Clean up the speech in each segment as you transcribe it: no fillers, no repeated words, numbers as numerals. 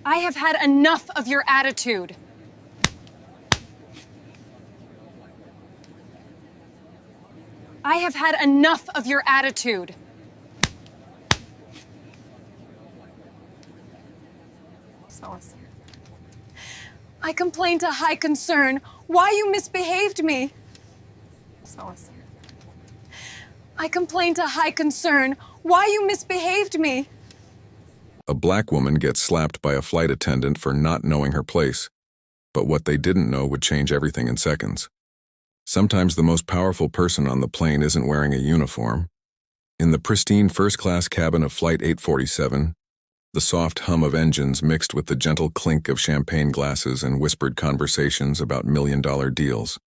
I have had enough of your attitude. I have had enough of your attitude. I complained to High Concern. Why you misbehaved me? I complained to High Concern. Why you misbehaved me? A black woman gets slapped by a flight attendant for not knowing her place, but what they didn't know would change everything in seconds. Sometimes the most powerful person on the plane isn't wearing a uniform. In the pristine first-class cabin of Flight 847, the soft hum of engines mixed with the gentle clink of champagne glasses and whispered conversations about million-dollar deals.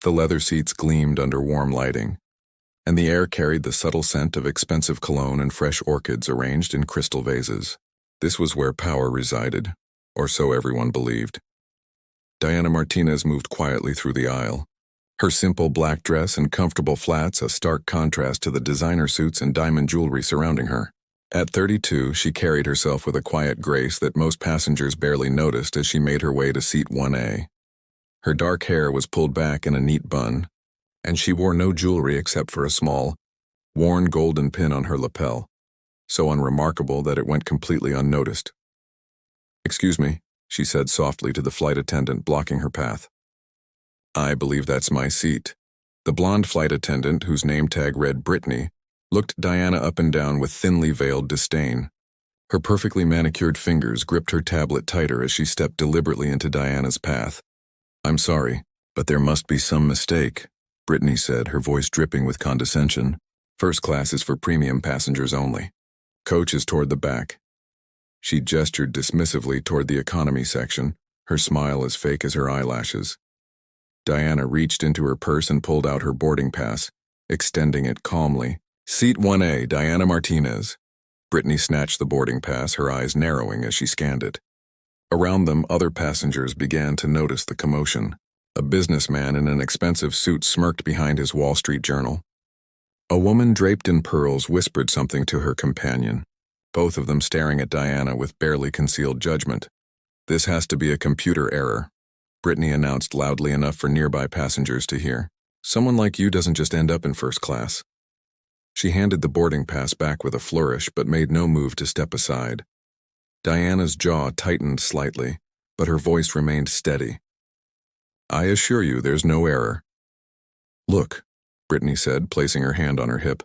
The leather seats gleamed under warm lighting, and the air carried the subtle scent of expensive cologne and fresh orchids arranged in crystal vases. This was where power resided, or so everyone believed. Diana Martinez moved quietly through the aisle, her simple black dress and comfortable flats a stark contrast to the designer suits and diamond jewelry surrounding her. At 32, she carried herself with a quiet grace that most passengers barely noticed as she made her way to seat 1A. Her dark hair was pulled back in a neat bun, and she wore no jewelry except for a small, worn golden pin on her lapel, so unremarkable that it went completely unnoticed. "Excuse me," she said softly to the flight attendant blocking her path. "I believe that's my seat." The blonde flight attendant, whose name tag read Brittany, looked Diana up and down with thinly veiled disdain. Her perfectly manicured fingers gripped her tablet tighter as she stepped deliberately into Diana's path. "I'm sorry, but there must be some mistake," Brittany said, her voice dripping with condescension. "First class is for premium passengers only. Coach is toward the back." She gestured dismissively toward the economy section, her smile as fake as her eyelashes. Diana reached into her purse and pulled out her boarding pass, extending it calmly. "Seat 1A, Diana Martinez." Brittany snatched the boarding pass, her eyes narrowing as she scanned it. Around them, other passengers began to notice the commotion. A businessman in an expensive suit smirked behind his Wall Street Journal. A woman draped in pearls whispered something to her companion, both of them staring at Diana with barely concealed judgment. "This has to be a computer error," Brittany announced loudly enough for nearby passengers to hear. "Someone like you doesn't just end up in first class." She handed the boarding pass back with a flourish but made no move to step aside. Diana's jaw tightened slightly, but her voice remained steady. "I assure you there's no error." "Look," Brittany said, placing her hand on her hip.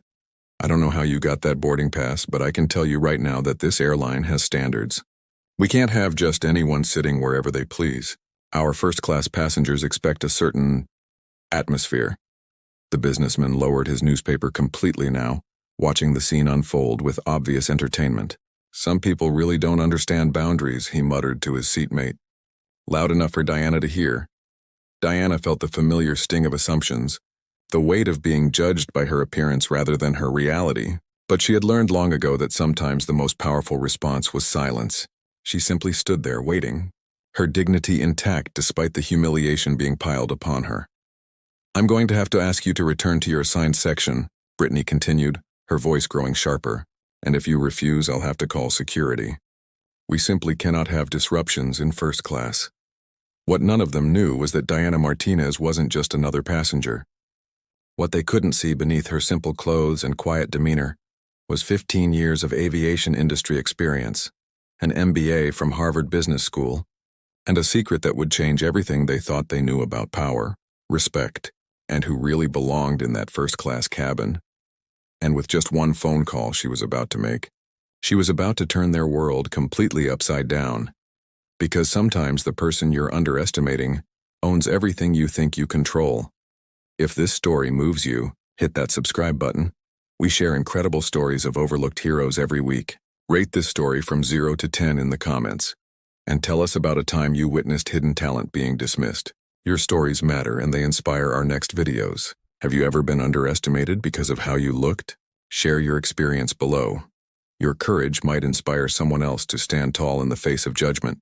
"I don't know how you got that boarding pass, but I can tell you right now that this airline has standards. We can't have just anyone sitting wherever they please. Our first-class passengers expect a certain atmosphere." The businessman lowered his newspaper completely now, watching the scene unfold with obvious entertainment. "Some people really don't understand boundaries," he muttered to his seatmate. Loud enough for Diana to hear. Diana felt the familiar sting of assumptions, the weight of being judged by her appearance rather than her reality, but she had learned long ago that sometimes the most powerful response was silence. She simply stood there waiting, her dignity intact despite the humiliation being piled upon her. "I'm going to have to ask you to return to your assigned section," Brittany continued, her voice growing sharper, "and if you refuse, I'll have to call security. We simply cannot have disruptions in first class." What none of them knew was that Diana Martinez wasn't just another passenger. What they couldn't see beneath her simple clothes and quiet demeanor was 15 years of aviation industry experience, an MBA from Harvard Business School, and a secret that would change everything they thought they knew about power, respect, and who really belonged in that first-class cabin. And with just one phone call she was about to make, she was about to turn their world completely upside down. Because sometimes the person you're underestimating owns everything you think you control. If this story moves you, hit that subscribe button. We share incredible stories of overlooked heroes every week. Rate this story from 0 to 10 in the comments. And tell us about a time you witnessed hidden talent being dismissed. Your stories matter and they inspire our next videos. Have you ever been underestimated because of how you looked? Share your experience below. Your courage might inspire someone else to stand tall in the face of judgment.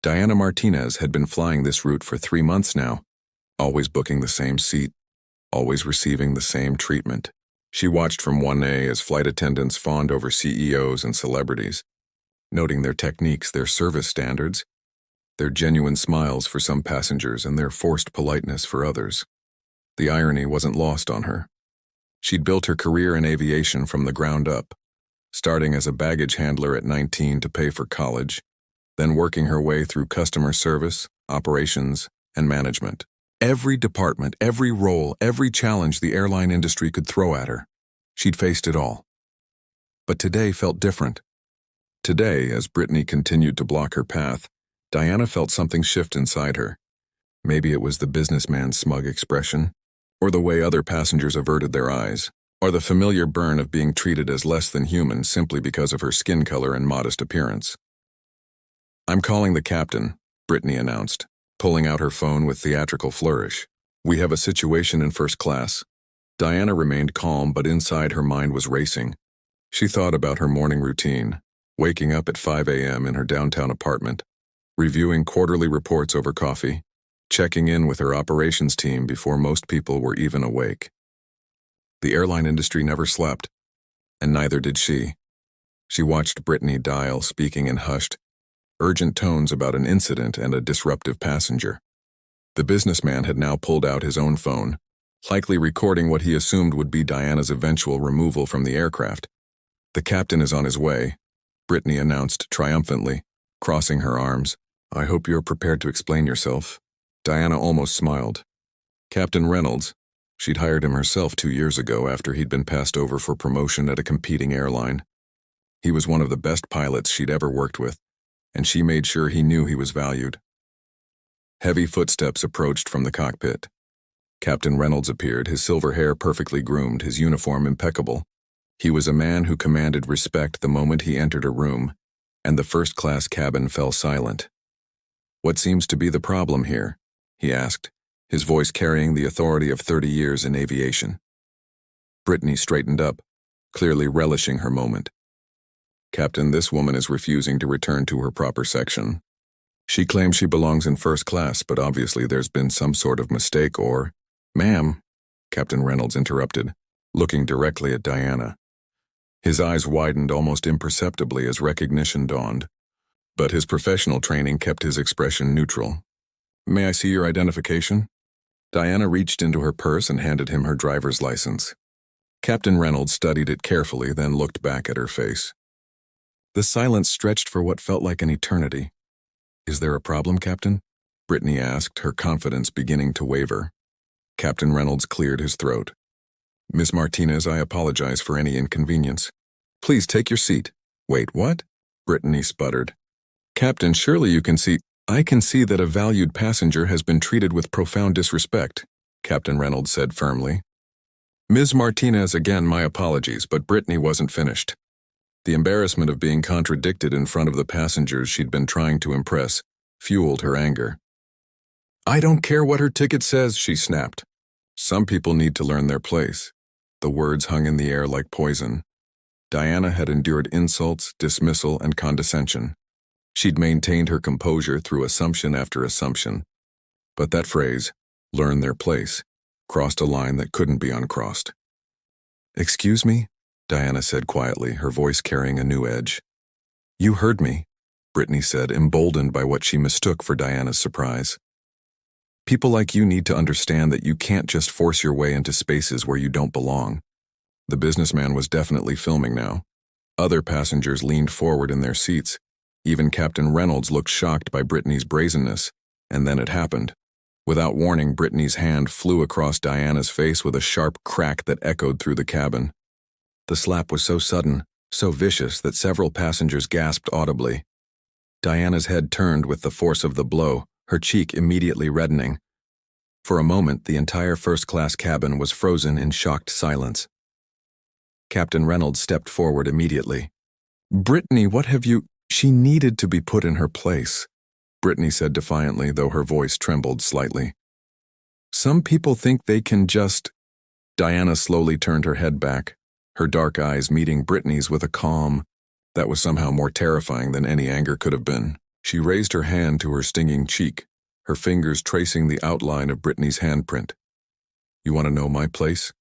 Diana Martinez had been flying this route for 3 months now, always booking the same seat, always receiving the same treatment. She watched from 1A as flight attendants fawned over CEOs and celebrities, noting their techniques, their service standards, their genuine smiles for some passengers and their forced politeness for others. The irony wasn't lost on her. She'd built her career in aviation from the ground up, starting as a baggage handler at 19 to pay for college, then working her way through customer service, operations, and management. Every department, every role, every challenge the airline industry could throw at her, she'd faced it all. But today felt different. Today, as Brittany continued to block her path, Diana felt something shift inside her. Maybe it was the businessman's smug expression, or the way other passengers averted their eyes, or the familiar burn of being treated as less than human simply because of her skin color and modest appearance. "I'm calling the captain," Brittany announced, pulling out her phone with theatrical flourish. "We have a situation in first class." Diana remained calm, but inside her mind was racing. She thought about her morning routine, waking up at 5 a.m. in her downtown apartment, reviewing quarterly reports over coffee, checking in with her operations team before most people were even awake. The airline industry never slept, and neither did she. She watched Brittany dial, speaking in hushed, urgent tones about an incident and a disruptive passenger. The businessman had now pulled out his own phone, likely recording what he assumed would be Diana's eventual removal from the aircraft. "The captain is on his way," Brittany announced triumphantly, crossing her arms. "I hope you're prepared to explain yourself." Diana almost smiled. Captain Reynolds. She'd hired him herself 2 years ago after he'd been passed over for promotion at a competing airline. He was one of the best pilots she'd ever worked with, and she made sure he knew he was valued. Heavy footsteps approached from the cockpit. Captain Reynolds appeared, his silver hair perfectly groomed, his uniform impeccable. He was a man who commanded respect the moment he entered a room, and the first-class cabin fell silent. "What seems to be the problem here?" he asked, his voice carrying the authority of 30 years in aviation. Brittany straightened up, clearly relishing her moment. "Captain, this woman is refusing to return to her proper section. She claims she belongs in first class, but obviously there's been some sort of mistake or—" "Ma'am," Captain Reynolds interrupted, looking directly at Diana. His eyes widened almost imperceptibly as recognition dawned, but his professional training kept his expression neutral. "May I see your identification?" Diana reached into her purse and handed him her driver's license. Captain Reynolds studied it carefully, then looked back at her face. The silence stretched for what felt like an eternity. "Is there a problem, Captain?" Brittany asked, her confidence beginning to waver. Captain Reynolds cleared his throat. "Miss Martinez, I apologize for any inconvenience. Please take your seat." "Wait, what?" Brittany sputtered. "Captain, surely you can see—" "I can see that a valued passenger has been treated with profound disrespect," Captain Reynolds said firmly. "Ms. Martinez, again, my apologies, but Brittany wasn't finished." The embarrassment of being contradicted in front of the passengers she'd been trying to impress fueled her anger. "I don't care what her ticket says," she snapped. "Some people need to learn their place." The words hung in the air like poison. Diana had endured insults, dismissal, and condescension. She'd maintained her composure through assumption after assumption. But that phrase, "learn their place," crossed a line that couldn't be uncrossed. "Excuse me?" Diana said quietly, her voice carrying a new edge. "You heard me," Brittany said, emboldened by what she mistook for Diana's surprise. "People like you need to understand that you can't just force your way into spaces where you don't belong." The businessman was definitely filming now. Other passengers leaned forward in their seats. Even Captain Reynolds looked shocked by Brittany's brazenness, and then it happened. Without warning, Brittany's hand flew across Diana's face with a sharp crack that echoed through the cabin. The slap was so sudden, so vicious that several passengers gasped audibly. Diana's head turned with the force of the blow, her cheek immediately reddening. For a moment, the entire first-class cabin was frozen in shocked silence. Captain Reynolds stepped forward immediately. "Brittany, what have you—" "She needed to be put in her place," Brittany said defiantly, though her voice trembled slightly. "Some people think they can just—" Diana slowly turned her head back, her dark eyes meeting Brittany's with a calm that was somehow more terrifying than any anger could have been. She raised her hand to her stinging cheek, her fingers tracing the outline of Brittany's handprint. "You want to know my place?"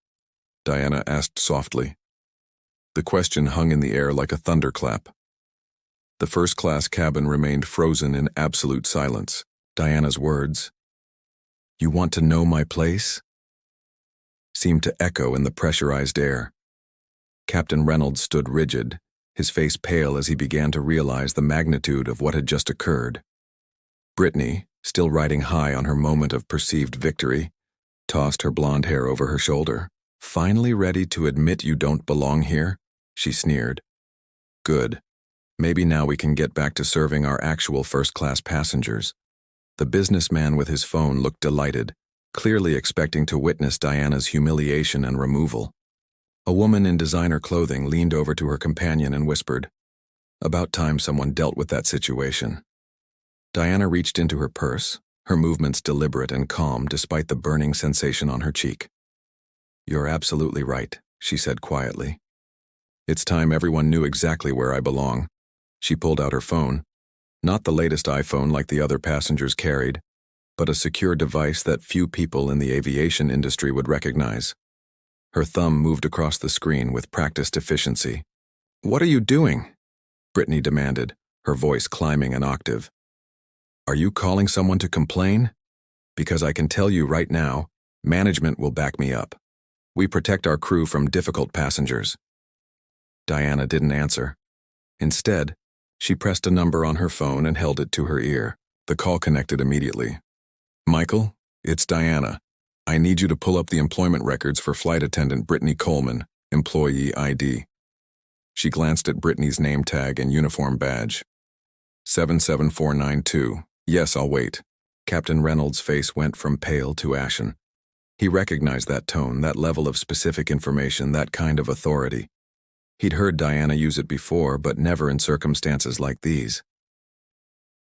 Diana asked softly. The question hung in the air like a thunderclap. The first-class cabin remained frozen in absolute silence. Diana's words, "You want to know my place?" seemed to echo in the pressurized air. Captain Reynolds stood rigid, his face pale as he began to realize the magnitude of what had just occurred. Brittany, still riding high on her moment of perceived victory, tossed her blonde hair over her shoulder. "Finally ready to admit you don't belong here?" she sneered. "Good. Maybe now we can get back to serving our actual first-class passengers." The businessman with his phone looked delighted, clearly expecting to witness Diana's humiliation and removal. A woman in designer clothing leaned over to her companion and whispered, "About time someone dealt with that situation." Diana reached into her purse, her movements deliberate and calm despite the burning sensation on her cheek. "You're absolutely right," she said quietly. "It's time everyone knew exactly where I belong." She pulled out her phone, not the latest iPhone like the other passengers carried, but a secure device that few people in the aviation industry would recognize. Her thumb moved across the screen with practiced efficiency. "What are you doing?" Brittany demanded, her voice climbing an octave. "Are you calling someone to complain? Because I can tell you right now, management will back me up. We protect our crew from difficult passengers." Diana didn't answer. Instead, she pressed a number on her phone and held it to her ear. The call connected immediately. "Michael, it's Diana. I need you to pull up the employment records for flight attendant Brittany Coleman, employee ID." She glanced at Brittany's name tag and uniform badge. 77492. "Yes, I'll wait." Captain Reynolds' face went from pale to ashen. He recognized that tone, that level of specific information, that kind of authority. He'd heard Diana use it before, but never in circumstances like these.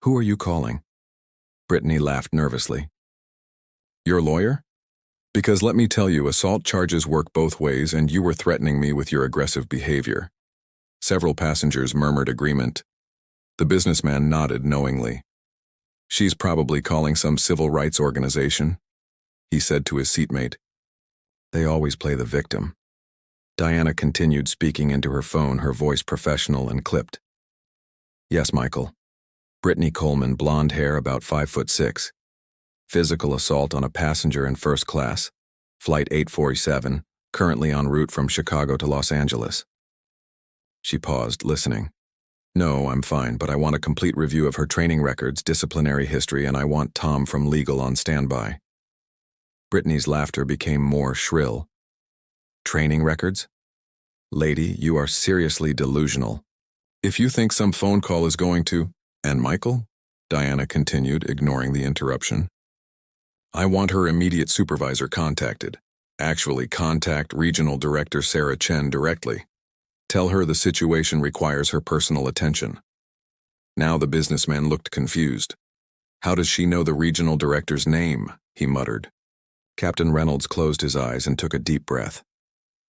"Who are you calling?" Brittany laughed nervously. "Your lawyer? Because let me tell you, assault charges work both ways, and you were threatening me with your aggressive behavior." Several passengers murmured agreement. The businessman nodded knowingly. "She's probably calling some civil rights organization," he said to his seatmate. "They always play the victim." Diana continued speaking into her phone, her voice professional and clipped. "Yes, Michael. Brittany Coleman, blonde hair, about 5'6". Physical assault on a passenger in first class. Flight 847, currently en route from Chicago to Los Angeles." She paused, listening. "No, I'm fine, but I want a complete review of her training records, disciplinary history, and I want Tom from legal on standby." Brittany's laughter became more shrill. "Training records? Lady, you are seriously delusional. If you think some phone call is going to—" "And Michael?" Diana continued, ignoring the interruption. "I want her immediate supervisor contacted. Actually, contact Regional Director Sarah Chen directly. Tell her the situation requires her personal attention." Now the businessman looked confused. "How does she know the regional director's name?" he muttered. Captain Reynolds closed his eyes and took a deep breath.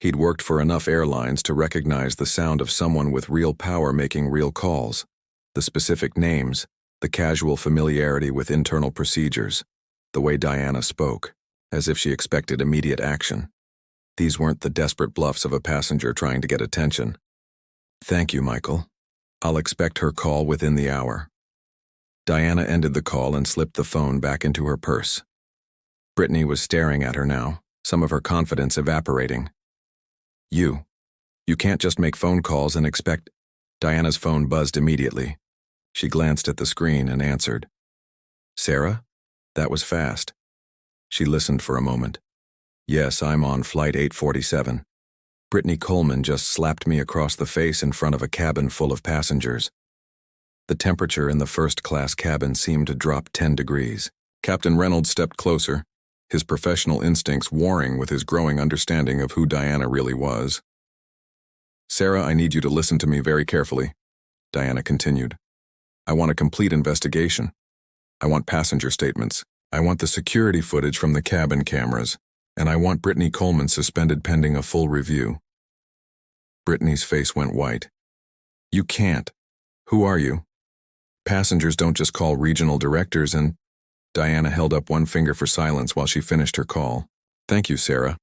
He'd worked for enough airlines to recognize the sound of someone with real power making real calls, the specific names, the casual familiarity with internal procedures, the way Diana spoke, as if she expected immediate action. These weren't the desperate bluffs of a passenger trying to get attention. "Thank you, Michael. I'll expect her call within the hour." Diana ended the call and slipped the phone back into her purse. Brittany was staring at her now, some of her confidence evaporating. You can't just make phone calls and expect—" Diana's phone buzzed immediately. She glanced at the screen and answered. "Sarah? That was fast." She listened for a moment. "Yes, I'm on flight 847. Brittany Coleman just slapped me across the face in front of a cabin full of passengers." The temperature in the first-class cabin seemed to drop 10 degrees. Captain Reynolds stepped closer, his professional instincts warring with his growing understanding of who Diana really was. "Sarah, I need you to listen to me very carefully," Diana continued. "I want a complete investigation. I want passenger statements. I want the security footage from the cabin cameras. And I want Brittany Coleman suspended pending a full review." Brittany's face went white. "You can't. Who are you? Passengers don't just call regional directors and—" Diana held up one finger for silence while she finished her call. "Thank you, Sarah.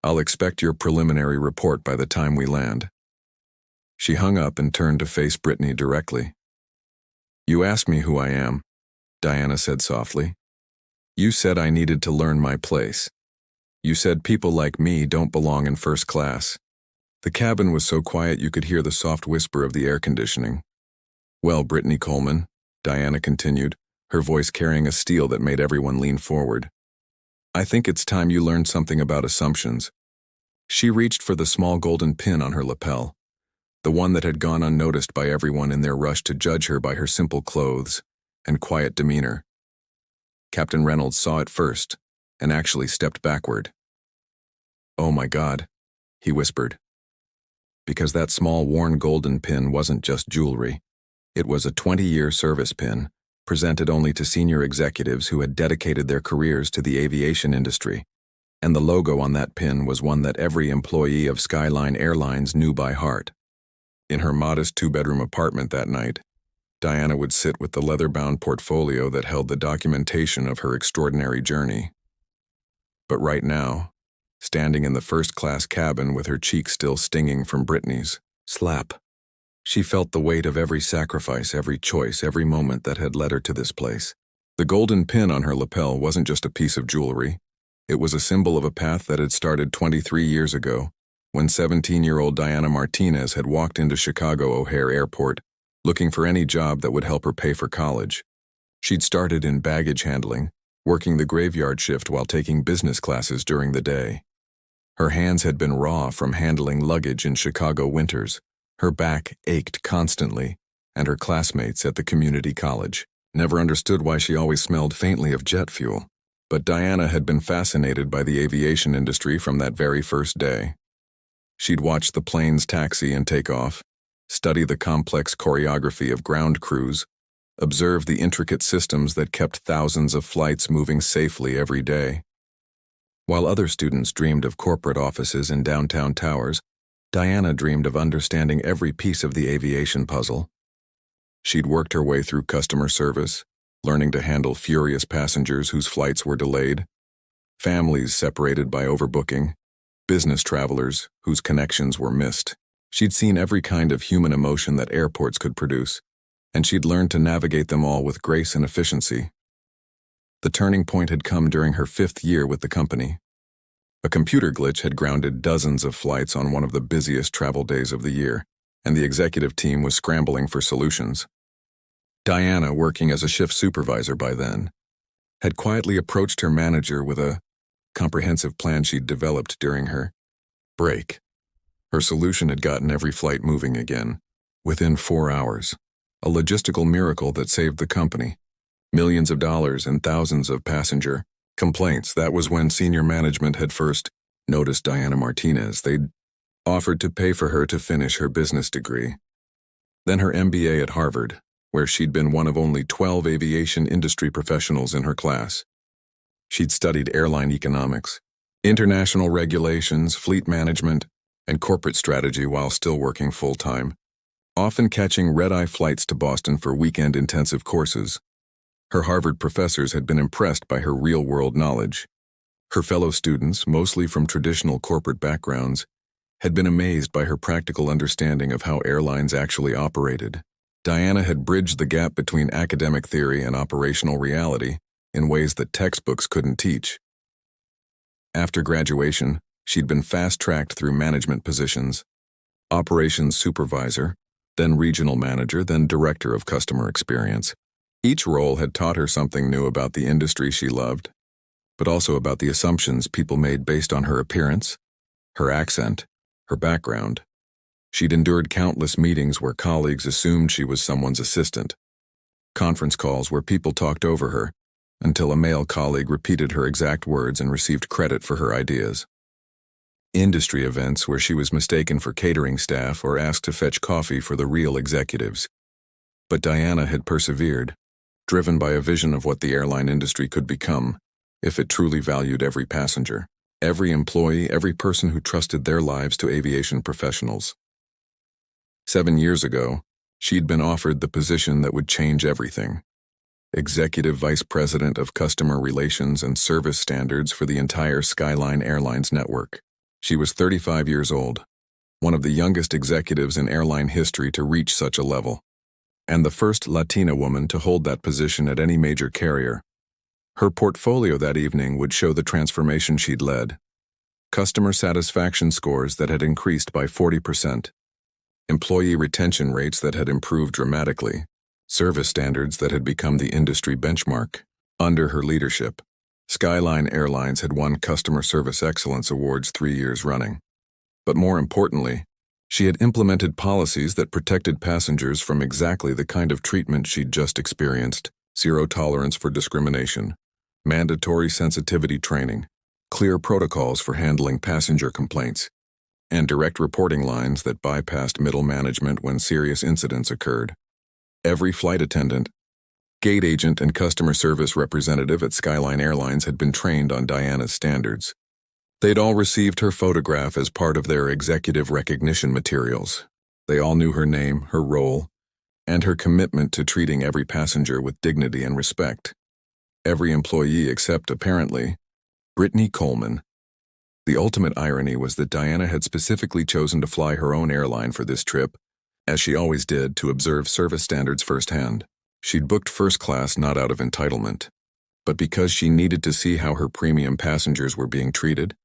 I'll expect your preliminary report by the time we land." She hung up and turned to face Brittany directly. "You asked me who I am," Diana said softly. "You said I needed to learn my place. You said people like me don't belong in first class." The cabin was so quiet you could hear the soft whisper of the air conditioning. "Well, Brittany Coleman," Diana continued, her voice carrying a steel that made everyone lean forward, "I think it's time you learned something about assumptions." She reached for the small golden pin on her lapel, the one that had gone unnoticed by everyone in their rush to judge her by her simple clothes and quiet demeanor. Captain Reynolds saw it first and actually stepped backward. "Oh my God," he whispered. Because that small worn golden pin wasn't just jewelry. It was a 20-year service pin, presented only to senior executives who had dedicated their careers to the aviation industry. And the logo on that pin was one that every employee of Skyline Airlines knew by heart. In her modest two-bedroom apartment that night, Diana would sit with the leather-bound portfolio that held the documentation of her extraordinary journey. But right now, standing in the first-class cabin with her cheek still stinging from Brittany's slap, she felt the weight of every sacrifice, every choice, every moment that had led her to this place. The golden pin on her lapel wasn't just a piece of jewelry. It was a symbol of a path that had started 23 years ago, when 17-year-old Diana Martinez had walked into Chicago O'Hare Airport, looking for any job that would help her pay for college. She'd started in baggage handling, working the graveyard shift while taking business classes during the day. Her hands had been raw from handling luggage in Chicago winters. Her back ached constantly, and her classmates at the community college never understood why she always smelled faintly of jet fuel. But Diana had been fascinated by the aviation industry from that very first day. She'd watch the planes taxi and take off, study the complex choreography of ground crews, observe the intricate systems that kept thousands of flights moving safely every day. While other students dreamed of corporate offices in downtown towers, Diana dreamed of understanding every piece of the aviation puzzle. She'd worked her way through customer service, learning to handle furious passengers whose flights were delayed, families separated by overbooking, business travelers whose connections were missed. She'd seen every kind of human emotion that airports could produce, and she'd learned to navigate them all with grace and efficiency. The turning point had come during her 5th year with the company. A computer glitch had grounded dozens of flights on one of the busiest travel days of the year, and the executive team was scrambling for solutions. Diana, working as a shift supervisor by then, had quietly approached her manager with a comprehensive plan she'd developed during her break. Her solution had gotten every flight moving again, within 4 hours, a logistical miracle that saved the company millions of dollars and thousands of passenger complaints. That was when senior management had first noticed Diana Martinez. They'd offered to pay for her to finish her business degree, then her MBA at Harvard, where she'd been one of only 12 aviation industry professionals in her class. She'd studied airline economics, international regulations, fleet management, and corporate strategy while still working full-time, often catching red-eye flights to Boston for weekend intensive courses. Her Harvard professors had been impressed by her real-world knowledge. Her fellow students, mostly from traditional corporate backgrounds, had been amazed by her practical understanding of how airlines actually operated. Diana had bridged the gap between academic theory and operational reality in ways that textbooks couldn't teach. After graduation, she'd been fast-tracked through management positions: operations supervisor, then regional manager, then director of customer experience. Each role had taught her something new about the industry she loved, but also about the assumptions people made based on her appearance, her accent, her background. She'd endured countless meetings where colleagues assumed she was someone's assistant, conference calls where people talked over her, until a male colleague repeated her exact words and received credit for her ideas. Industry events where she was mistaken for catering staff or asked to fetch coffee for the real executives. But Diana had persevered, driven by a vision of what the airline industry could become if it truly valued every passenger, every employee, every person who trusted their lives to aviation professionals. 7 years ago, she'd been offered the position that would change everything: Executive Vice President of Customer Relations and Service Standards for the entire Skyline Airlines network. She was 35 years old, one of the youngest executives in airline history to reach such a level. and the first Latina woman to hold that position at any major carrier. Her portfolio that evening would show the transformation she'd led. Customer satisfaction scores that had increased by 40%. Employee retention rates that had improved dramatically. Service standards that had become the industry benchmark. Under her leadership, Skyline Airlines had won Customer Service Excellence Awards 3 years running. But more importantly, she had implemented policies that protected passengers from exactly the kind of treatment she'd just experienced: zero tolerance for discrimination, mandatory sensitivity training, clear protocols for handling passenger complaints, and direct reporting lines that bypassed middle management when serious incidents occurred. Every flight attendant, gate agent, and customer service representative at Skyline Airlines had been trained on Diana's standards. They'd all received her photograph as part of their executive recognition materials. They all knew her name, her role, and her commitment to treating every passenger with dignity and respect. Every employee except, apparently, Brittany Coleman. The ultimate irony was that Diana had specifically chosen to fly her own airline for this trip, as she always did, to observe service standards firsthand. She'd booked first class not out of entitlement, but because she needed to see how her premium passengers were being treated,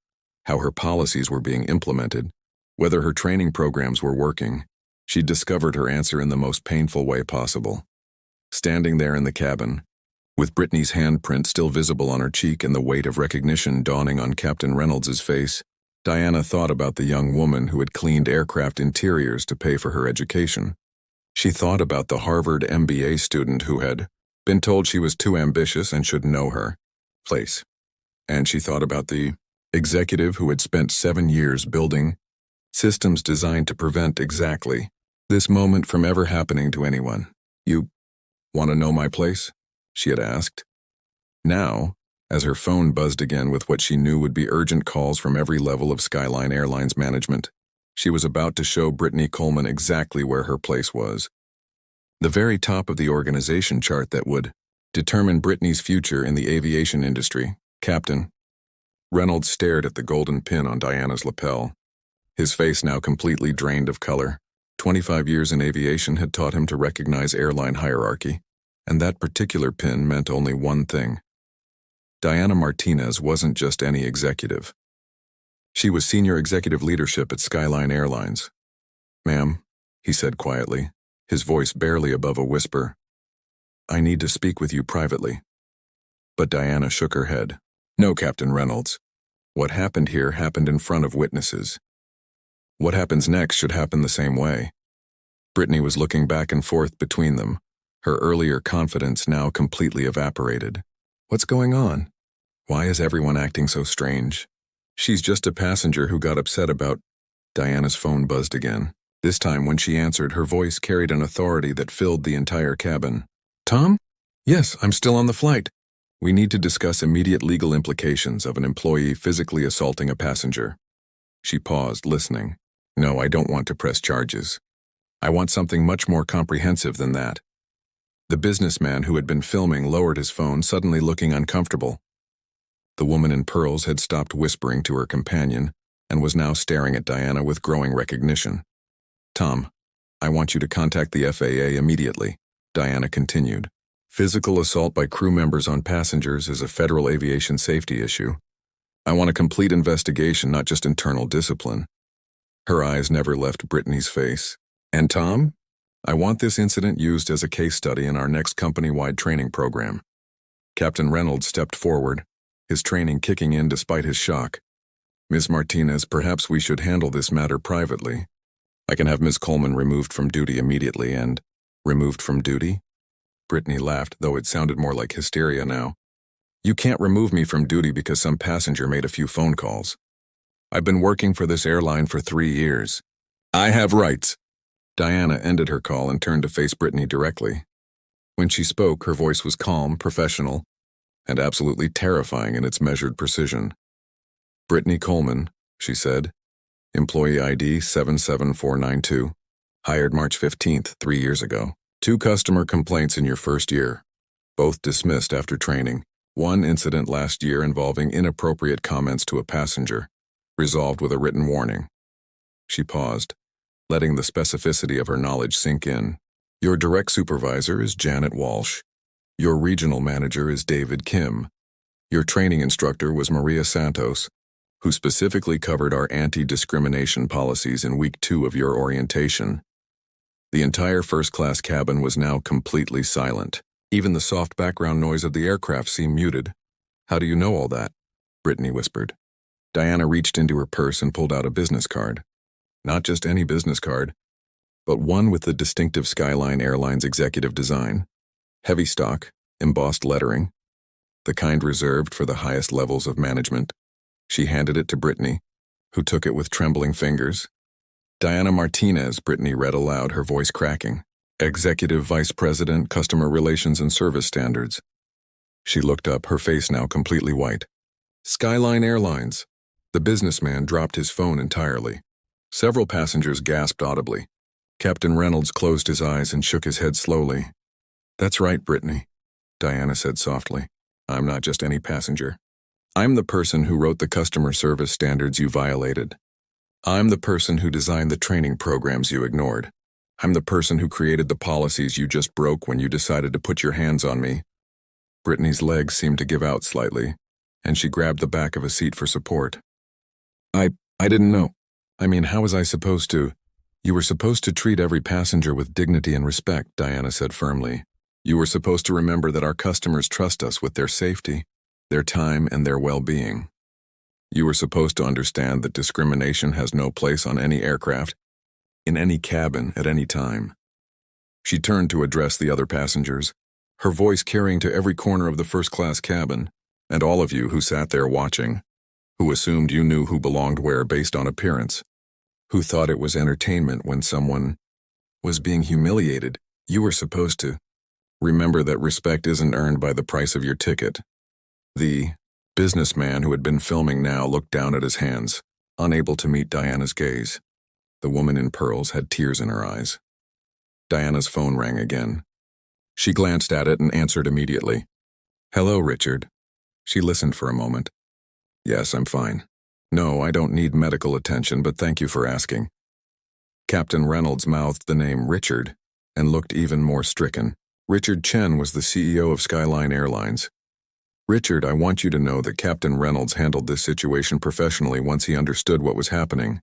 how her policies were being implemented, whether her training programs were working. She'd discovered her answer in the most painful way possible. Standing there in the cabin, with Brittany's handprint still visible on her cheek and the weight of recognition dawning on Captain Reynolds's face, Diana thought about the young woman who had cleaned aircraft interiors to pay for her education. She thought about the Harvard MBA student who had been told she was too ambitious and should know her place. And she thought about the executive who had spent 7 years building systems designed to prevent exactly this moment from ever happening to anyone. "You want to know my place?" she had asked. Now, as her phone buzzed again with what she knew would be urgent calls from every level of Skyline Airlines management, she was about to show Brittany Coleman exactly where her place was. The very top of the organization chart that would determine Brittany's future in the aviation industry. Captain Reynolds stared at the golden pin on Diana's lapel, his face now completely drained of color. 25 years in aviation had taught him to recognize airline hierarchy, and that particular pin meant only one thing. Diana Martinez wasn't just any executive. She was senior executive leadership at Skyline Airlines. "Ma'am," he said quietly, his voice barely above a whisper, "I need to speak with you privately." But Diana shook her head. "No, Captain Reynolds. What happened here happened in front of witnesses. What happens next should happen the same way." Brittany was looking back and forth between them, her earlier confidence now completely evaporated. What's going on? Why is everyone acting so strange? She's just a passenger who got upset about... Diana's phone buzzed again. This time when she answered, her voice carried an authority that filled the entire cabin. "Tom? Yes, I'm still on the flight. We need to discuss immediate legal implications of an employee physically assaulting a passenger." She paused, listening. "No, I don't want to press charges. I want something much more comprehensive than that." The businessman who had been filming lowered his phone, suddenly looking uncomfortable. The woman in pearls had stopped whispering to her companion and was now staring at Diana with growing recognition. "Tom, I want you to contact the FAA immediately," Diana continued. "Physical assault by crew members on passengers is a federal aviation safety issue. I want a complete investigation, not just internal discipline." Her eyes never left Brittany's face. "And Tom? I want this incident used as a case study in our next company-wide training program." Captain Reynolds stepped forward, his training kicking in despite his shock. "Ms. Martinez, perhaps we should handle this matter privately. I can have Ms. Coleman removed from duty immediately and..." "Removed from duty?" Brittany laughed, though it sounded more like hysteria now. "You can't remove me from duty because some passenger made a few phone calls. I've been working for this airline for 3 years. I have rights." Diana ended her call and turned to face Brittany directly. When she spoke, her voice was calm, professional, and absolutely terrifying in its measured precision. "Brittany Coleman," she said, "employee ID 77492, hired March 15th, 3 years ago. 2 customer complaints in your first year, both dismissed after training. 1 incident last year involving inappropriate comments to a passenger, resolved with a written warning." She paused, letting the specificity of her knowledge sink in. Your direct supervisor is Janet Walsh. Your regional manager is David Kim. Your training instructor was Maria Santos, who specifically covered our anti-discrimination policies in week 2 of your orientation. The entire first-class cabin was now completely silent. Even the soft background noise of the aircraft seemed muted. How do you know all that? Brittany whispered. Diana reached into her purse and pulled out a business card. Not just any business card, but one with the distinctive Skyline Airlines executive design. Heavy stock, embossed lettering, the kind reserved for the highest levels of management. She handed it to Brittany, who took it with trembling fingers. Diana Martinez, Brittany read aloud, her voice cracking. Executive Vice President, Customer Relations and Service Standards. She looked up, her face now completely white. Skyline Airlines. The businessman dropped his phone entirely. Several passengers gasped audibly. Captain Reynolds closed his eyes and shook his head slowly. That's right, Brittany, Diana said softly. I'm not just any passenger. I'm the person who wrote the customer service standards you violated. I'm the person who designed the training programs you ignored. I'm the person who created the policies you just broke when you decided to put your hands on me. Brittany's legs seemed to give out slightly, and she grabbed the back of a seat for support. I didn't know. I mean, how was I supposed to? You were supposed to treat every passenger with dignity and respect, Diana said firmly. You were supposed to remember that our customers trust us with their safety, their time, and their well-being. You were supposed to understand that discrimination has no place on any aircraft, in any cabin, at any time. She turned to address the other passengers, her voice carrying to every corner of the first-class cabin, and all of you who sat there watching, who assumed you knew who belonged where based on appearance, who thought it was entertainment when someone was being humiliated. You were supposed to remember that respect isn't earned by the price of your ticket. The businessman who had been filming now looked down at his hands, unable to meet Diana's gaze. The woman in pearls had tears in her eyes. Diana's phone rang again. She glanced at it and answered immediately. Hello, Richard. She listened for a moment. Yes, I'm fine. No, I don't need medical attention, but thank you for asking. Captain Reynolds mouthed the name Richard and looked even more stricken. Richard Chen was the CEO of Skyline Airlines. Richard, I want you to know that Captain Reynolds handled this situation professionally once he understood what was happening,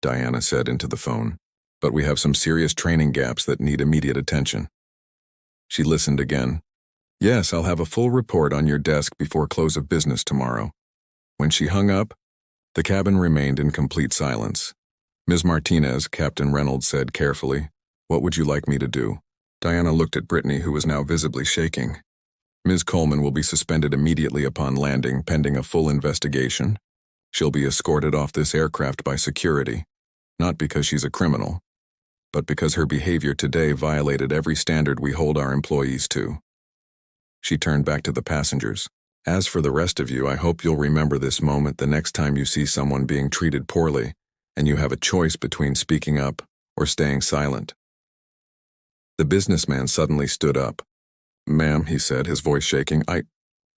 Diana said into the phone. But we have some serious training gaps that need immediate attention. She listened again. Yes, I'll have a full report on your desk before close of business tomorrow. When she hung up, the cabin remained in complete silence. Ms. Martinez, Captain Reynolds said carefully, what would you like me to do? Diana looked at Brittany, who was now visibly shaking. Ms. Coleman will be suspended immediately upon landing, pending a full investigation. She'll be escorted off this aircraft by security, not because she's a criminal, but because her behavior today violated every standard we hold our employees to. She turned back to the passengers. As for the rest of you, I hope you'll remember this moment the next time you see someone being treated poorly, and you have a choice between speaking up or staying silent. The businessman suddenly stood up. Ma'am, he said, his voice shaking, I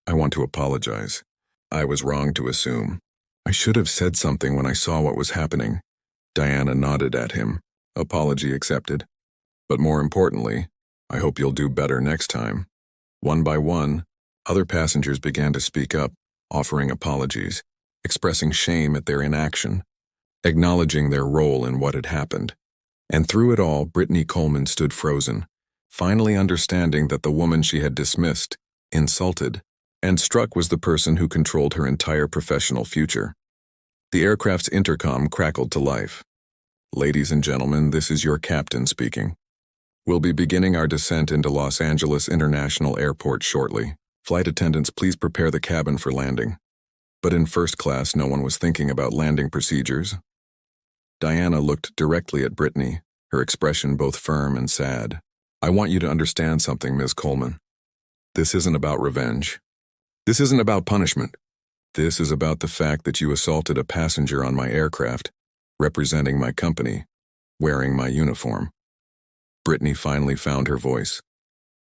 want to apologize. I was wrong to assume. I should have said something when I saw what was happening. Diana nodded at him. Apology accepted. But more importantly, I hope you'll do better next time. One by one, other passengers began to speak up, offering apologies, expressing shame at their inaction, acknowledging their role in what had happened. And through it all, Brittany Coleman stood frozen, finally understanding that the woman she had dismissed, insulted, and struck was the person who controlled her entire professional future. The aircraft's intercom crackled to life. Ladies and gentlemen, this is your captain speaking. We'll be beginning our descent into Los Angeles International Airport shortly. Flight attendants, please prepare the cabin for landing. But in first class, no one was thinking about landing procedures. Diana looked directly at Brittany, her expression both firm and sad. I want you to understand something, Ms. Coleman. This isn't about revenge. This isn't about punishment. This is about the fact that you assaulted a passenger on my aircraft, representing my company, wearing my uniform. Brittany finally found her voice,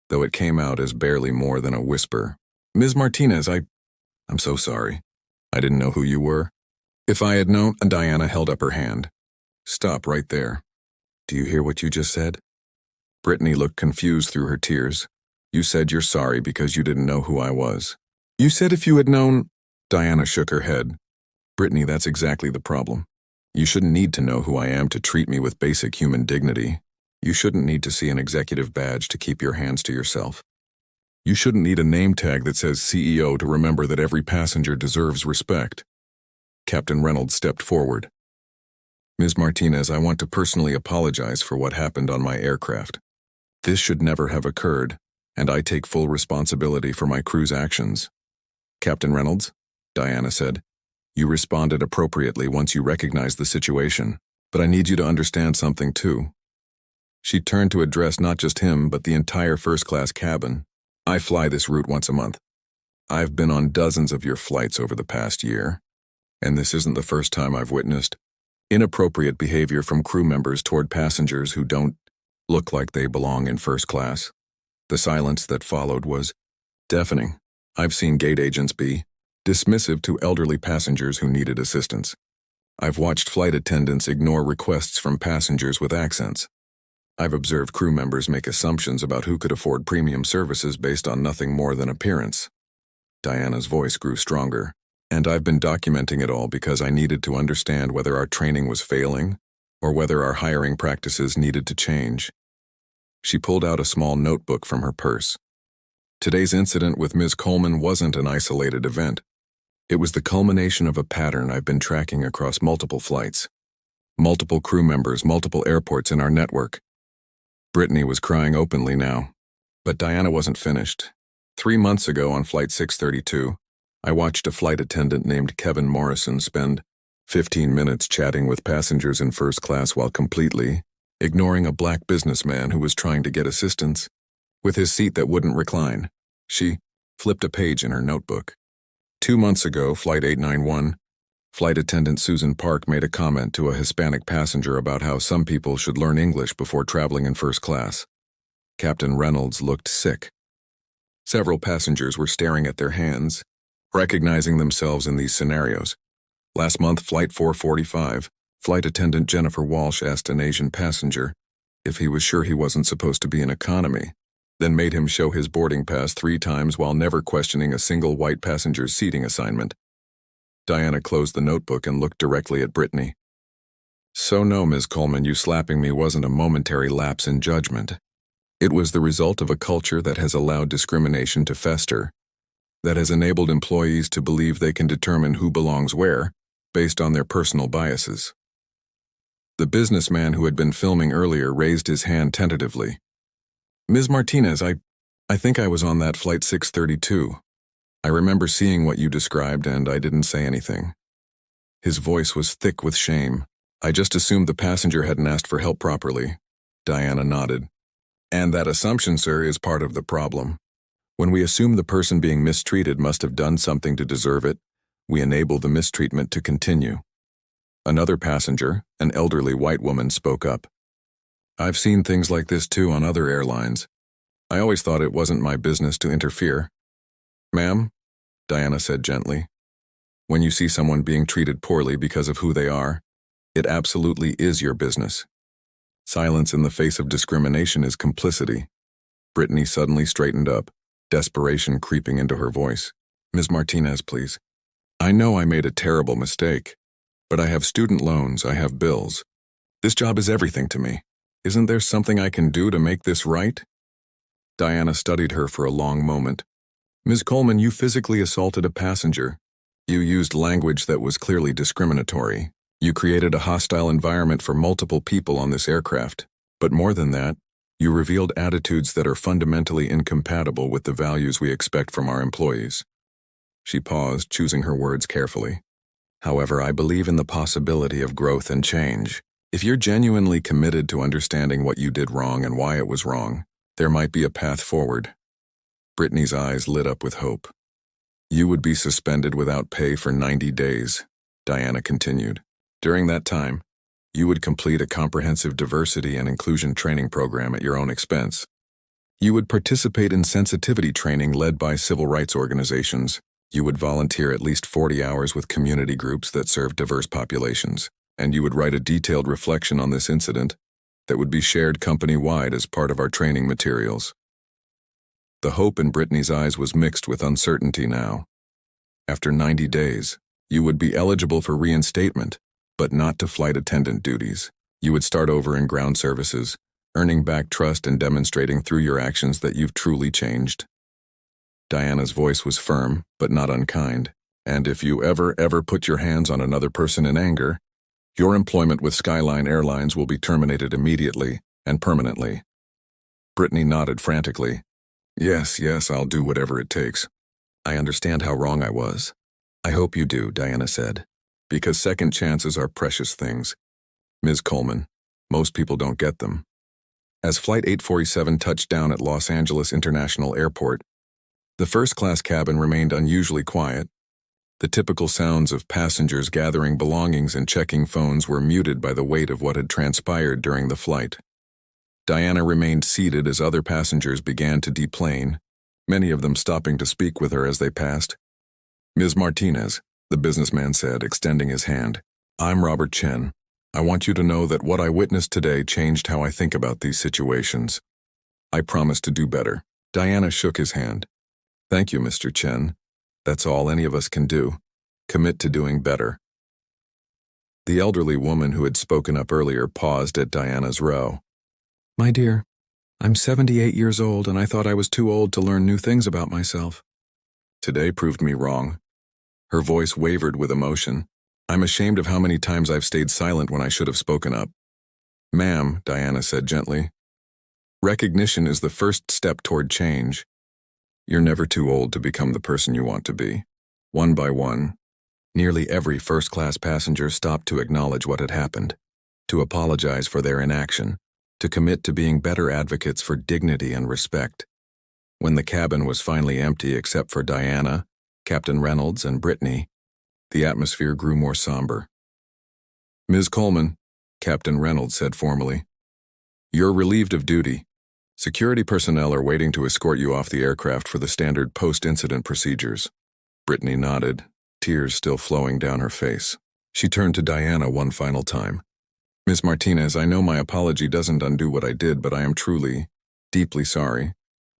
though it came out as barely more than a whisper. Ms. Martinez, I'm so sorry. I didn't know who you were. If I had known, Diana held up her hand. Stop right there. Do you hear what you just said? Brittany looked confused through her tears. You said you're sorry because you didn't know who I was. You said if you had known... Diana shook her head. Brittany, that's exactly the problem. You shouldn't need to know who I am to treat me with basic human dignity. You shouldn't need to see an executive badge to keep your hands to yourself. You shouldn't need a name tag that says CEO to remember that every passenger deserves respect. Captain Reynolds stepped forward. Ms. Martinez, I want to personally apologize for what happened on my aircraft. This should never have occurred, and I take full responsibility for my crew's actions. Captain Reynolds, Diana said, you responded appropriately once you recognized the situation, but I need you to understand something too. She turned to address not just him, but the entire first-class cabin. I fly this route once a month. I've been on dozens of your flights over the past year, and this isn't the first time I've witnessed inappropriate behavior from crew members toward passengers who don't look like they belong in first class. The silence that followed was deafening. I've seen gate agents be dismissive to elderly passengers who needed assistance. I've watched flight attendants ignore requests from passengers with accents. I've observed crew members make assumptions about who could afford premium services based on nothing more than appearance. Diana's voice grew stronger, and I've been documenting it all because I needed to understand whether our training was failing or whether our hiring practices needed to change. She pulled out a small notebook from her purse. Today's incident with Ms. Coleman wasn't an isolated event. It was the culmination of a pattern I've been tracking across multiple flights, multiple crew members, multiple airports in our network. Brittany was crying openly now, but Diana wasn't finished. 3 months ago on Flight 632, I watched a flight attendant named Kevin Morrison spend 15 minutes chatting with passengers in first class while completely ignoring a black businessman who was trying to get assistance with his seat that wouldn't recline. She flipped a page in her notebook. 2 months ago, Flight 891, flight attendant Susan Park made a comment to a Hispanic passenger about how some people should learn English before traveling in first class. Captain Reynolds looked sick. Several passengers were staring at their hands, recognizing themselves in these scenarios. Last month, Flight 445, flight attendant Jennifer Walsh asked an Asian passenger if he was sure he wasn't supposed to be in economy, then made him show his boarding pass 3 times while never questioning a single white passenger's seating assignment. Diana closed the notebook and looked directly at Brittany. So no, Ms. Coleman, you slapping me wasn't a momentary lapse in judgment. It was the result of a culture that has allowed discrimination to fester, that has enabled employees to believe they can determine who belongs where based on their personal biases. The businessman who had been filming earlier raised his hand tentatively. Ms. Martinez, I think I was on that Flight 632. I remember seeing what you described and I didn't say anything. His voice was thick with shame. I just assumed the passenger hadn't asked for help properly. Diana nodded. And that assumption, sir, is part of the problem. When we assume the person being mistreated must have done something to deserve it, we enable the mistreatment to continue. Another passenger, an elderly white woman, spoke up. I've seen things like this too on other airlines. I always thought it wasn't my business to interfere. Ma'am, Diana said gently, when you see someone being treated poorly because of who they are, it absolutely is your business. Silence in the face of discrimination is complicity. Brittany suddenly straightened up, desperation creeping into her voice. Ms. Martinez, please. I know I made a terrible mistake, but I have student loans, I have bills. This job is everything to me. Isn't there something I can do to make this right? Diana studied her for a long moment. Ms. Coleman, you physically assaulted a passenger. You used language that was clearly discriminatory. You created a hostile environment for multiple people on this aircraft. But more than that, you revealed attitudes that are fundamentally incompatible with the values we expect from our employees. She paused, choosing her words carefully. However, I believe in the possibility of growth and change. If you're genuinely committed to understanding what you did wrong and why it was wrong, there might be a path forward. Brittany's eyes lit up with hope. You would be suspended without pay for 90 days, Diana continued. During that time, you would complete a comprehensive diversity and inclusion training program at your own expense. You would participate in sensitivity training led by civil rights organizations. You would volunteer at least 40 hours with community groups that serve diverse populations, and you would write a detailed reflection on this incident, that would be shared company-wide as part of our training materials. The hope in Brittany's eyes was mixed with uncertainty now. After 90 days, you would be eligible for reinstatement, but not to flight attendant duties. You would start over in ground services, earning back trust and demonstrating through your actions that you've truly changed. Diana's voice was firm, but not unkind. And if you ever put your hands on another person in anger, your employment with Skyline Airlines will be terminated immediately and permanently. Brittany nodded frantically. Yes, I'll do whatever it takes. I understand how wrong I was. I hope you do, Diana said. Because second chances are precious things. Ms. Coleman, most people don't get them. As Flight 847 touched down at Los Angeles International Airport, the first-class cabin remained unusually quiet. The typical sounds of passengers gathering belongings and checking phones were muted by the weight of what had transpired during the flight. Diana remained seated as other passengers began to deplane, many of them stopping to speak with her as they passed. Ms. Martinez, the businessman said, extending his hand. I'm Robert Chen. I want you to know that what I witnessed today changed how I think about these situations. I promise to do better. Diana shook his hand. Thank you, Mr. Chen. That's all any of us can do. Commit to doing better. The elderly woman who had spoken up earlier paused at Diana's row. My dear, I'm 78 years old and I thought I was too old to learn new things about myself. Today proved me wrong. Her voice wavered with emotion. I'm ashamed of how many times I've stayed silent when I should have spoken up. Ma'am, Diana said gently, recognition is the first step toward change. You're never too old to become the person you want to be. One by one, nearly every first-class passenger stopped to acknowledge what had happened, to apologize for their inaction, to commit to being better advocates for dignity and respect. When the cabin was finally empty except for Diana, Captain Reynolds, and Brittany, the atmosphere grew more somber. Ms. Coleman, Captain Reynolds said formally, you're relieved of duty. Security personnel are waiting to escort you off the aircraft for the standard post-incident procedures. Brittany nodded, tears still flowing down her face. She turned to Diana one final time. Ms. Martinez, I know my apology doesn't undo what I did, but I am truly, deeply sorry.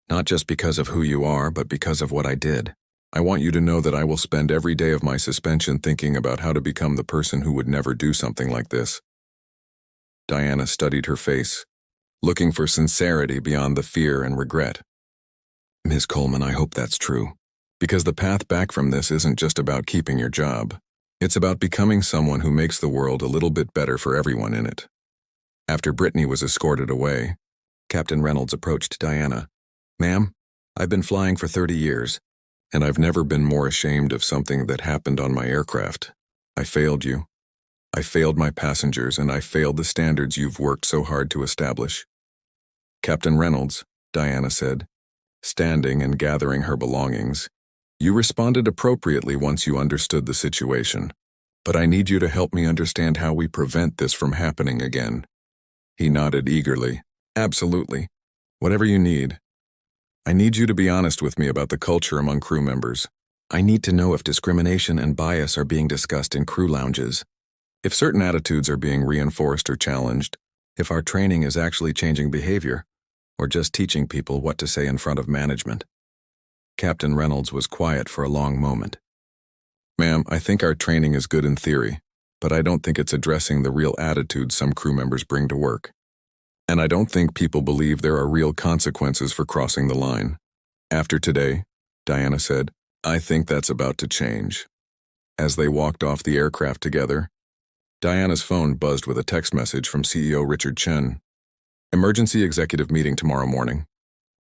Not just because of who you are, but because of what I did. I want you to know that I will spend every day of my suspension thinking about how to become the person who would never do something like this. Diana studied her face, looking for sincerity beyond the fear and regret. Ms. Coleman, I hope that's true. Because the path back from this isn't just about keeping your job. It's about becoming someone who makes the world a little bit better for everyone in it. After Brittany was escorted away, Captain Reynolds approached Diana. Ma'am, I've been flying for 30 years, and I've never been more ashamed of something that happened on my aircraft. I failed you. I failed my passengers, and I failed the standards you've worked so hard to establish. Captain Reynolds, Diana said, standing and gathering her belongings, you responded appropriately once you understood the situation, but I need you to help me understand how we prevent this from happening again. He nodded eagerly. Absolutely. Whatever you need. I need you to be honest with me about the culture among crew members. I need to know if discrimination and bias are being discussed in crew lounges, if certain attitudes are being reinforced or challenged, if our training is actually changing behavior, or just teaching people what to say in front of management. Captain Reynolds was quiet for a long moment. Ma'am, I think our training is good in theory, but I don't think it's addressing the real attitudes some crew members bring to work. And I don't think people believe there are real consequences for crossing the line. After today, Diana said, I think that's about to change. As they walked off the aircraft together, Diana's phone buzzed with a text message from CEO Richard Chen. Emergency executive meeting tomorrow morning.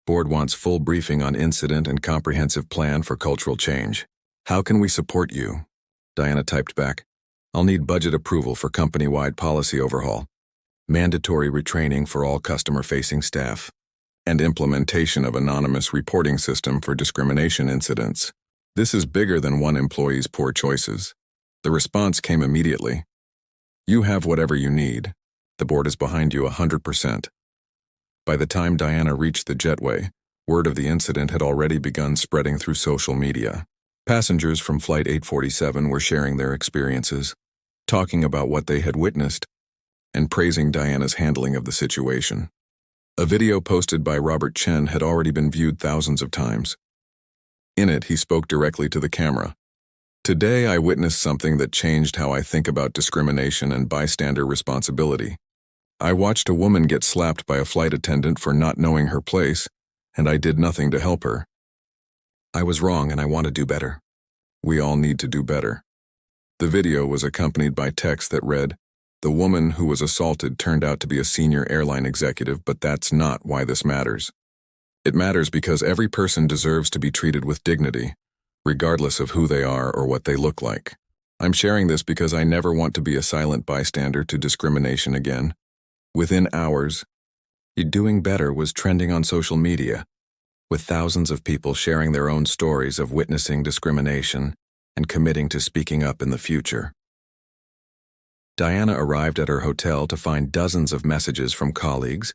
Board wants full briefing on incident and comprehensive plan for cultural change. How can we support you? Diana typed back. I'll need budget approval for company-wide policy overhaul, mandatory retraining for all customer-facing staff, and implementation of anonymous reporting system for discrimination incidents. This is bigger than one employee's poor choices. The response came immediately. You have whatever you need. The board is behind you 100%. By the time Diana reached the jetway, word of the incident had already begun spreading through social media. Passengers from Flight 847 were sharing their experiences, talking about what they had witnessed, and praising Diana's handling of the situation. A video posted by Robert Chen had already been viewed thousands of times. In it, he spoke directly to the camera. "Today, I witnessed something that changed how I think about discrimination and bystander responsibility. I watched a woman get slapped by a flight attendant for not knowing her place, and I did nothing to help her. I was wrong and I want to do better. We all need to do better." The video was accompanied by text that read, "The woman who was assaulted turned out to be a senior airline executive, but that's not why this matters. It matters because every person deserves to be treated with dignity, regardless of who they are or what they look like. I'm sharing this because I never want to be a silent bystander to discrimination again." Within hours, Doing Better was trending on social media, with thousands of people sharing their own stories of witnessing discrimination and committing to speaking up in the future. Diana arrived at her hotel to find dozens of messages from colleagues,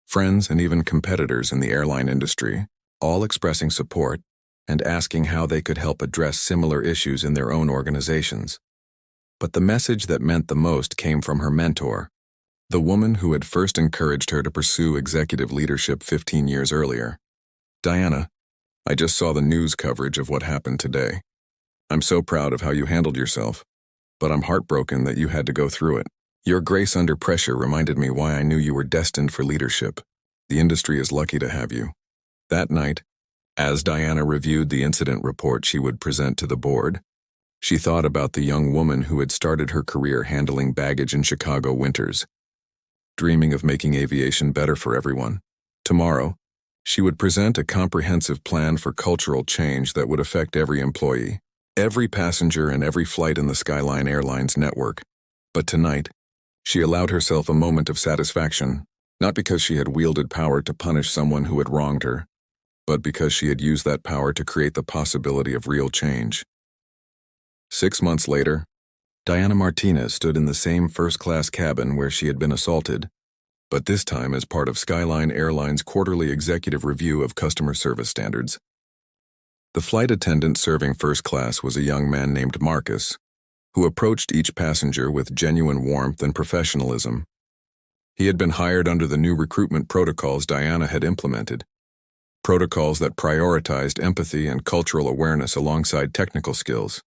friends, and even competitors in the airline industry, all expressing support and asking how they could help address similar issues in their own organizations. But the message that meant the most came from her mentor, the woman who had first encouraged her to pursue executive leadership 15 years earlier. "Diana, I just saw the news coverage of what happened today. I'm so proud of how you handled yourself, but I'm heartbroken that you had to go through it. Your grace under pressure reminded me why I knew you were destined for leadership. The industry is lucky to have you." That night, as Diana reviewed the incident report she would present to the board, she thought about the young woman who had started her career handling baggage in Chicago winters, dreaming of making aviation better for everyone. Tomorrow, she would present a comprehensive plan for cultural change that would affect every employee, every passenger, and every flight in the Skyline Airlines network. But tonight, she allowed herself a moment of satisfaction, not because she had wielded power to punish someone who had wronged her, but because she had used that power to create the possibility of real change. 6 months later, Diana Martinez stood in the same first-class cabin where she had been assaulted, but this time as part of Skyline Airlines' quarterly executive review of customer service standards. The flight attendant serving first class was a young man named Marcus, who approached each passenger with genuine warmth and professionalism. He had been hired under the new recruitment protocols Diana had implemented, protocols that prioritized empathy and cultural awareness alongside technical skills.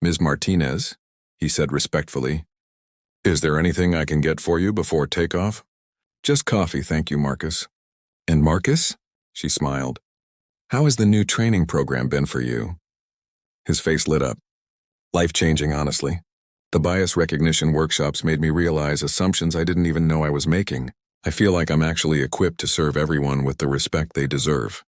"Ms. Martinez," he said respectfully, "is there anything I can get for you before takeoff?" "Just coffee, thank you, Marcus." "And Marcus?" she smiled. "How has the new training program been for you?" His face lit up. "Life-changing, honestly. The bias recognition workshops made me realize assumptions I didn't even know I was making. I feel like I'm actually equipped to serve everyone with the respect they deserve."